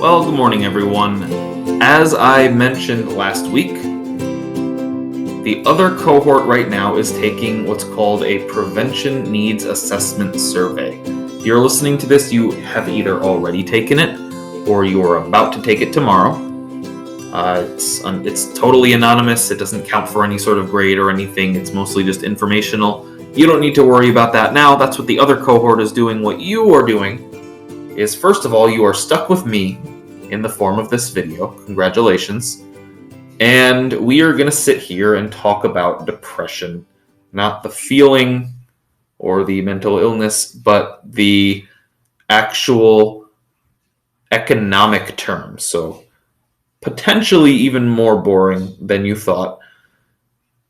Well, good morning, everyone. As I mentioned last week, the other cohort right now is taking what's called a Prevention Needs Assessment Survey. If you're listening to this, you have either already taken it or you're about to take it tomorrow. It's totally anonymous. It doesn't count for any sort of grade or anything. It's mostly just informational. You don't need to worry about that now. That's what the other cohort is doing. What you are doing is, first of all, you are stuck with me in the form of this video. Congratulations. And we are going to sit here and talk about depression, not the feeling or the mental illness, but the actual economic terms. So potentially even more boring than you thought.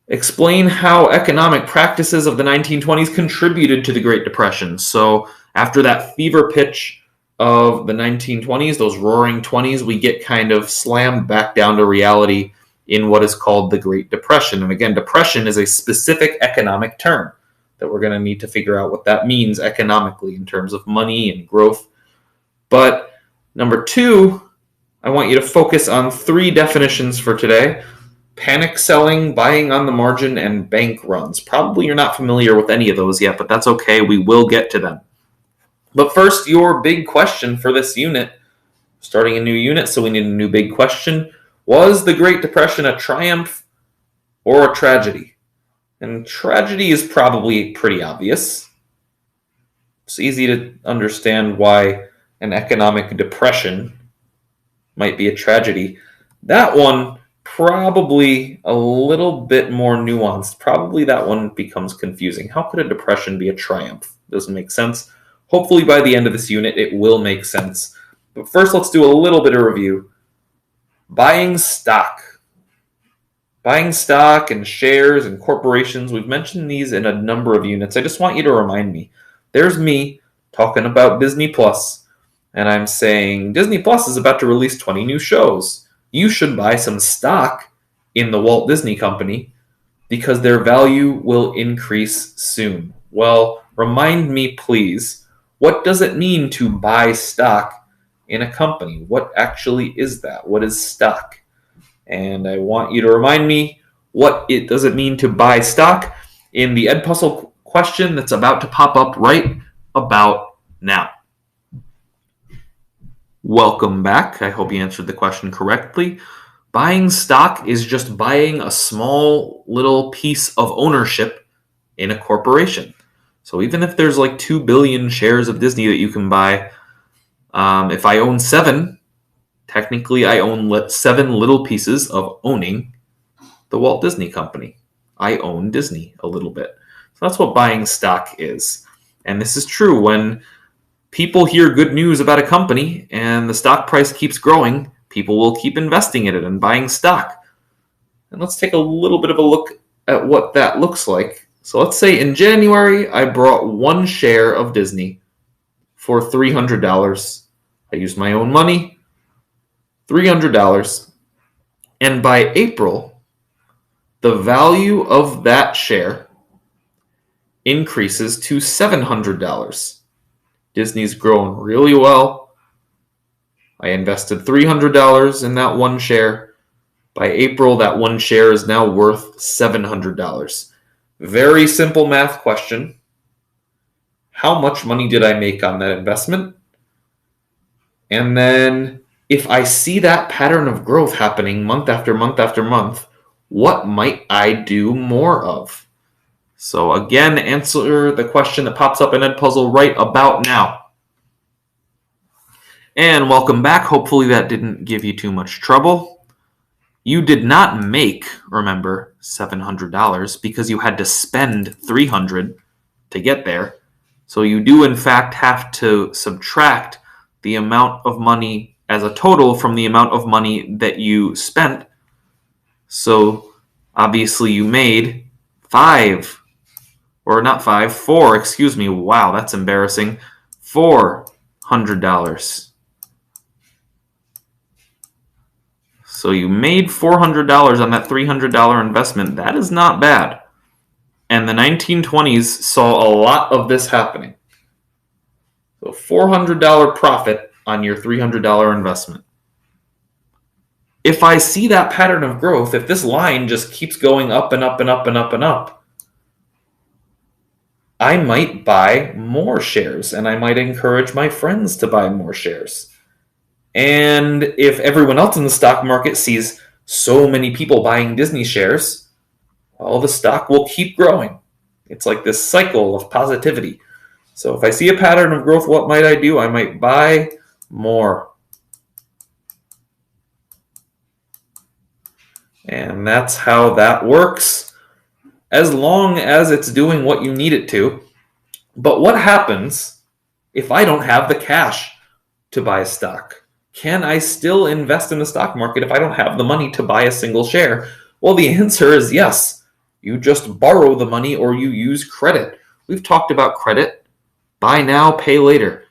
Explain how economic practices of the 1920s contributed to the Great Depression. So after that fever pitch of the 1920s, those roaring 20s, we get kind of slammed back down to reality in what is called the Great Depression. And again, depression is a specific economic term that we're going to need to figure out what that means economically in terms of money and growth. But number two, I want you to focus on three definitions for today: panic selling, buying on the margin, and bank runs. Probably you're not familiar with any of those yet, but that's okay. We will get to them. But first, your big question for this unit, starting a new unit, so we need a new big question. Was the Great Depression a triumph or a tragedy? And tragedy is probably pretty obvious. It's easy to understand why an economic depression might be a tragedy. That one, probably a little bit more nuanced. Probably that one becomes confusing. How could a depression be a triumph? Doesn't make sense. Hopefully by the end of this unit, it will make sense. But first, let's do a little bit of review. Buying stock. Buying stock and shares and corporations. We've mentioned these in a number of units. I just want you to remind me. There's me talking about Disney Plus, and I'm saying Disney Plus is about to release 20 new shows. You should buy some stock in the Walt Disney Company because their value will increase soon. Well, remind me, please. What does it mean to buy stock in a company? What actually is that? What is stock? And I want you to remind me, what does it mean to buy stock in the Edpuzzle question that's about to pop up right about now. Welcome back. I hope you answered the question correctly. Buying stock is just buying a small little piece of ownership in a corporation. So even if there's like 2 billion shares of Disney that you can buy, if I own 7, technically I own 7 little pieces of owning the Walt Disney Company. I own Disney a little bit. So that's what buying stock is. And this is true when people hear good news about a company and the stock price keeps growing, people will keep investing in it and buying stock. And let's take a little bit of a look at what that looks like. So let's say in January, I bought 1 share of Disney for $300. I used my own money, $300. And by April, the value of that share increases to $700. Disney's growing really well. I invested $300 in that 1 share. By April, that 1 share is now worth $700. Very simple math question. How much money did I make on that investment? And then if I see that pattern of growth happening month after month after month, what might I do more of? So again, answer the question that pops up in Edpuzzle right about now. And welcome back. Hopefully that didn't give you too much trouble. You did not make, remember, $700 because you had to spend $300 to get there. So you do, in fact, have to subtract the amount of money as a total from the amount of money that you spent. So obviously you made $4. Excuse me. Wow, that's embarrassing. $400. So you made $400 on that $300 investment. That is not bad. And the 1920s saw a lot of this happening. So $400 profit on your $300 investment. If I see that pattern of growth, if this line just keeps going up and up and up and up and up, I might buy more shares and I might encourage my friends to buy more shares. And if everyone else in the stock market sees so many people buying Disney shares, well, the stock will keep growing. It's like this cycle of positivity. So if I see a pattern of growth, what might I do? I might buy more. And that's how that works, as long as it's doing what you need it to. But what happens if I don't have the cash to buy a stock? Can I still invest in the stock market if I don't have the money to buy a single share? Well, the answer is yes. You just borrow the money or you use credit. We've talked about credit. Buy now, pay later.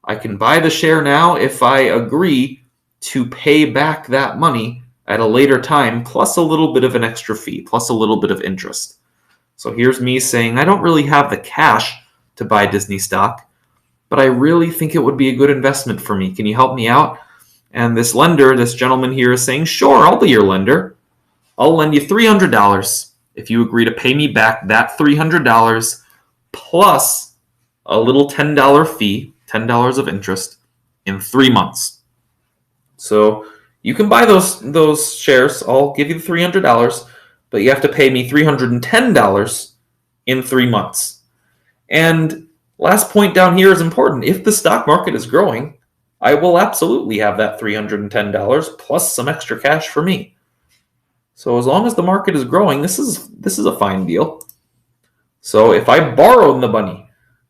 I can buy the share now if I agree to pay back that money at a later time, plus a little bit of an extra fee, plus a little bit of interest. So here's me saying, I don't really have the cash to buy Disney stock, but I really think it would be a good investment for me. Can you help me out? And this lender, this gentleman here is saying, sure, I'll be your lender. I'll lend you $300 if you agree to pay me back that $300 plus a little $10 fee, $10 of interest in 3 months. So you can buy those shares. I'll give you the $300, but you have to pay me $310 in 3 months. And last point down here is important. If the stock market is growing, I will absolutely have that $310 plus some extra cash for me. So as long as the market is growing, this is a fine deal. So if I borrowed the money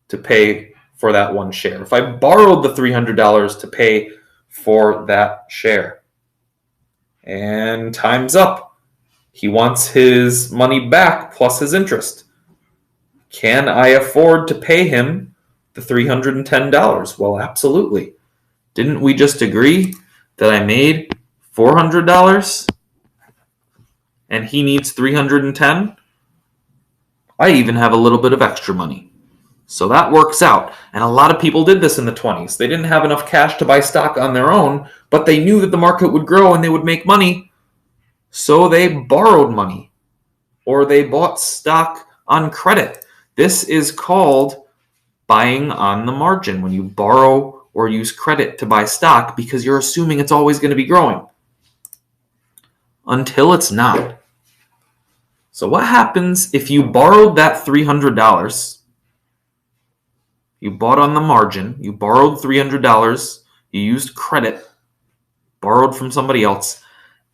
to pay for that one share, if I borrowed the $300 to pay for that share, and time's up, he wants his money back plus his interest. Can I afford to pay him the $310? Well, absolutely. Didn't we just agree that I made $400 and he needs $310? I even have a little bit of extra money. So that works out. And a lot of people did this in the 20s. They didn't have enough cash to buy stock on their own, but they knew that the market would grow and they would make money. So they borrowed money or they bought stock on credit. This is called buying on the margin, when you borrow or use credit to buy stock because you're assuming it's always going to be growing until it's not. So what happens if you borrowed that $300? You bought on the margin, you borrowed $300, you used credit, borrowed from somebody else,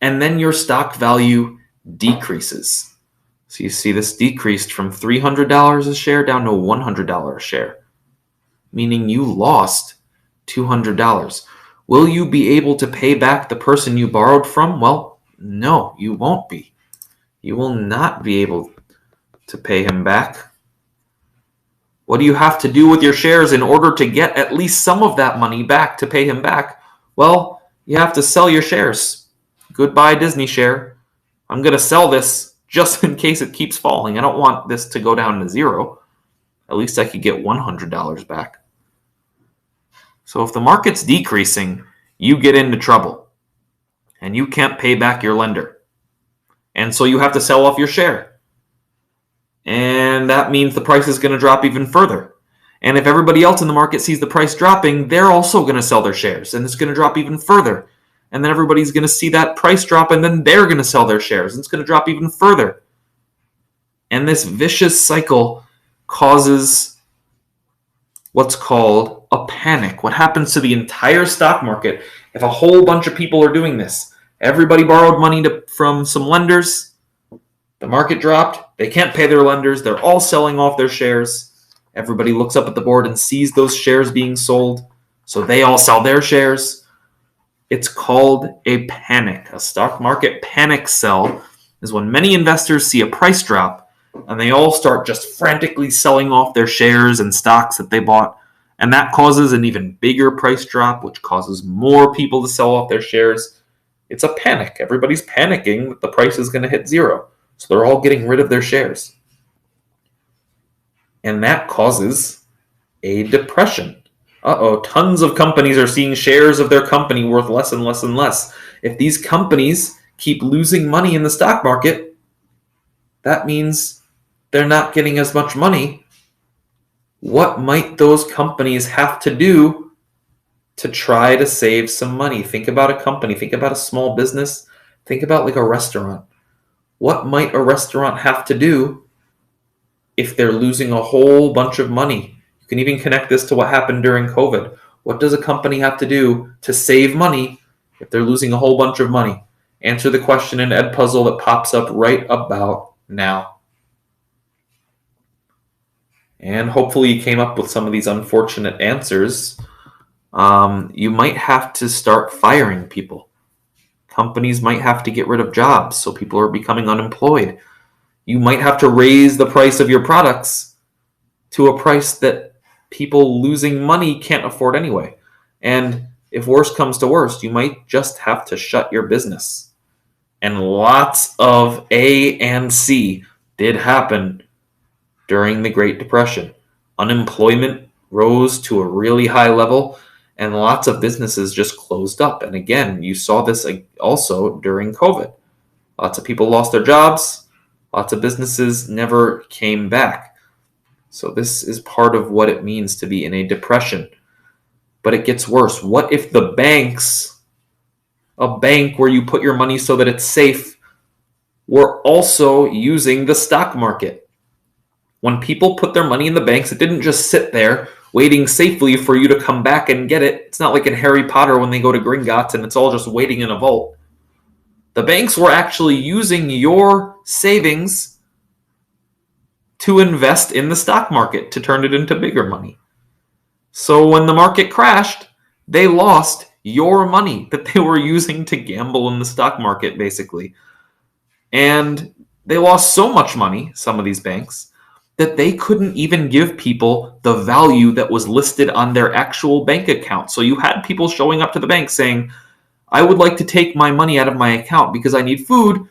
and then your stock value decreases. So you see this decreased from $300 a share down to $100 a share, meaning you lost $200. Will you be able to pay back the person you borrowed from? Well, no, you won't be. You will not be able to pay him back. What do you have to do with your shares in order to get at least some of that money back to pay him back? Well, you have to sell your shares. Goodbye, Disney share. I'm going to sell this just in case it keeps falling. I don't want this to go down to zero. At least I could get $100 back. So if the market's decreasing, you get into trouble. And you can't pay back your lender. And so you have to sell off your share. And that means the price is going to drop even further. And if everybody else in the market sees the price dropping, they're also going to sell their shares. And it's going to drop even further. And then everybody's going to see that price drop, and then they're going to sell their shares. And it's going to drop even further. And this vicious cycle causes what's called a panic. What happens to the entire stock market if a whole bunch of people are doing this? Everybody borrowed money from some lenders. The market dropped. They can't pay their lenders. They're all selling off their shares. Everybody looks up at the board and sees those shares being sold. So they all sell their shares. It's called a panic. A stock market panic sell is when many investors see a price drop and they all start just frantically selling off their shares and stocks that they bought. And that causes an even bigger price drop, which causes more people to sell off their shares. It's a panic. Everybody's panicking that the price is going to hit zero. So they're all getting rid of their shares. And that causes a depression. tons of companies are seeing shares of their company worth less and less and less. If these companies keep losing money in the stock market, that means they're not getting as much money. What might those companies have to do to try to save some money? Think about a company, think about a small business, think about like a restaurant. What might a restaurant have to do if they're losing a whole bunch of money? You can even connect this to what happened during COVID. What does a company have to do to save money if they're losing a whole bunch of money? Answer the question in Edpuzzle that pops up right about now. And hopefully you came up with some of these unfortunate answers. You might have to start firing people. Companies might have to get rid of jobs, so people are becoming unemployed. You might have to raise the price of your products to a price that people losing money can't afford anyway. And if worse comes to worst, you might just have to shut your business. And lots of A and C did happen during the Great Depression. Unemployment rose to a really high level, and lots of businesses just closed up. And again, you saw this also during COVID. Lots of people lost their jobs. Lots of businesses never came back. So this is part of what it means to be in a depression. But it gets worse. What if the banks, a bank where you put your money so that it's safe, were also using the stock market? When people put their money in the banks, it didn't just sit there waiting safely for you to come back and get it. It's not like in Harry Potter when they go to Gringotts and it's all just waiting in a vault. The banks were actually using your savings to invest in the stock market to turn it into bigger money. So when the market crashed, they lost your money that they were using to gamble in the stock market, basically. And they lost so much money, some of these banks, that they couldn't even give people the value that was listed on their actual bank account. So you had people showing up to the bank saying, I would like to take my money out of my account because I need food.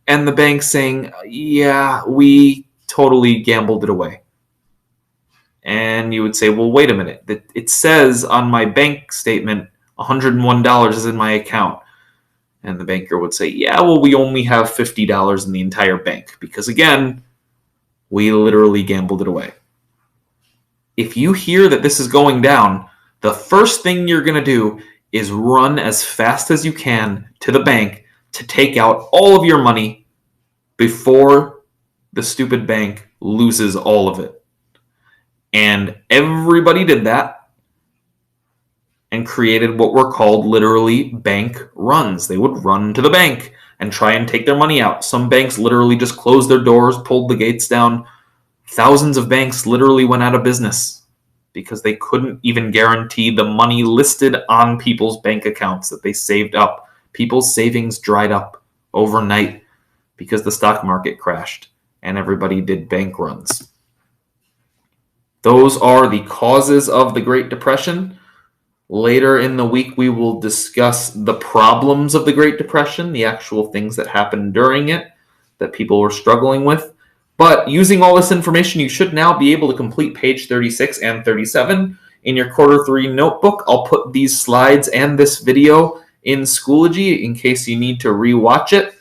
And the bank saying, yeah, we totally gambled it away. And you would say, well, wait a minute. It says on my bank statement, $101 is in my account. And the banker would say, yeah, well, we only have $50 in the entire bank because, again, we literally gambled it away. If you hear that this is going down, the first thing you're going to do is run as fast as you can to the bank to take out all of your money before the stupid bank loses all of it. And everybody did that and created what were called literally bank runs. They would run to the bank and try and take their money out. Some banks literally just closed their doors, pulled the gates down. Thousands of banks literally went out of business because they couldn't even guarantee the money listed on people's bank accounts that they saved up. People's savings dried up overnight because the stock market crashed and everybody did bank runs. Those are the causes of the Great Depression. Later in the week, we will discuss the problems of the Great Depression, the actual things that happened during it that people were struggling with. But using all this information, you should now be able to complete page 36 and 37 in your quarter 3 notebook. I'll put these slides and this video in Schoology in case you need to rewatch it.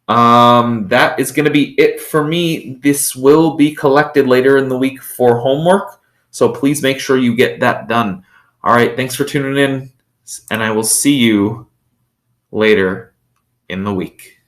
That is going to be it for me. This will be collected later in the week for homework, so please make sure you get that done. All right, thanks for tuning in, and I will see you later in the week.